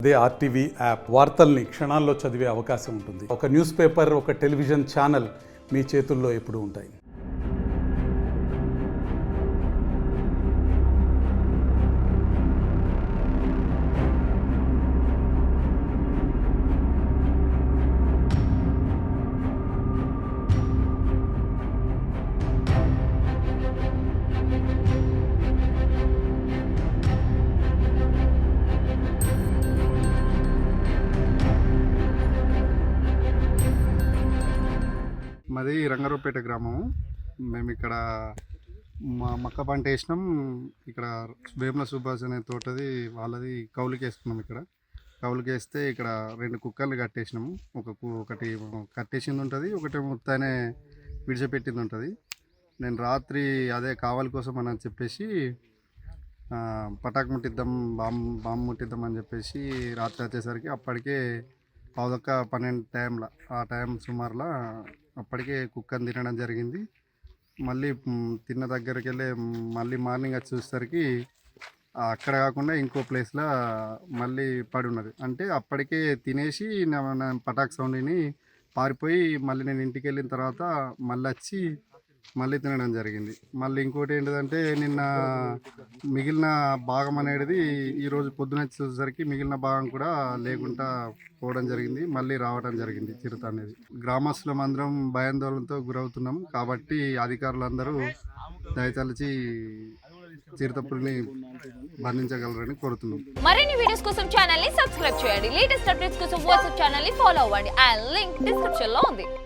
అదే RTV app వార్తల్ని క్షణాల్లో చదివే అవకాశం ఉంటుంది. ఒక న్యూస్ పేపర్, ఒక టెలివిజన్ ఛానల్ మీ చేతుల్లో ఎప్పుడూ ఉంటాయి. మాది రంగారావుపేట గ్రామం. మేము ఇక్కడ మక్క పంట వేసినాం. ఇక్కడ వేముల సుభాష్ అనే తోటది వాళ్ళది కౌలుకి వేసుకున్నాం. ఇక్కడ కౌలుకి వేస్తే ఇక్కడ 2 కుక్కర్లు కట్టేసినాము. ఒకటి కట్టేసింది ఉంటుంది, ఒకటి ముత్తానే విడిచిపెట్టింది ఉంటుంది. నేను రాత్రి అదే కావాలి కోసం అని చెప్పేసి పటాకు ముట్టిద్దాం, బాంబు ముట్టిద్దాం అని చెప్పేసి రాత్రి వచ్చేసరికి అప్పటికే 11:12 టైంలో, ఆ టైం సుమారులో అప్పటికే కుక్కని తినడం జరిగింది. మళ్ళీ తిన్న దగ్గరికి వెళ్ళి మళ్ళీ మార్నింగ్ వచ్చి చూసేసరికి అక్కడ కాకుండా ఇంకో ప్లేస్లో మళ్ళీ పడి ఉన్నది. అంటే అప్పటికే తినేసి పటాక్ సౌండ్ని పారిపోయి మళ్ళీ నేను ఇంటికి వెళ్ళిన తర్వాత మళ్ళీ వచ్చి మళ్ళీ తినడం జరిగింది. మళ్ళీ ఇంకోటి ఏంటిదంటే నిన్న మిగిలిన భాగం అనేది ఈరోజు పొద్దున చూసేసరికి మిగిలిన భాగం కూడా లేకుండా పోవడం జరిగింది. మళ్ళీ రావడం జరిగింది చిరుత అనేది. గ్రామస్తులం అందరం భయాందోళనతో గురవుతున్నాం. కాబట్టి అధికారులందరూ దయతలిచి చిరుతపులిని బంధించగలరని కోరుతున్నాం. మరిన్ని వీడియోస్ కోసం ఛానల్ ని సబ్స్క్రైబ్ చేయండి. లేటెస్ట్ అప్డేట్స్ కోసం వాట్సాప్ ఛానల్ ని ఫాలో అవ్వండి. ఆ లింక్ డిస్క్రిప్షన్ లో ఉంది.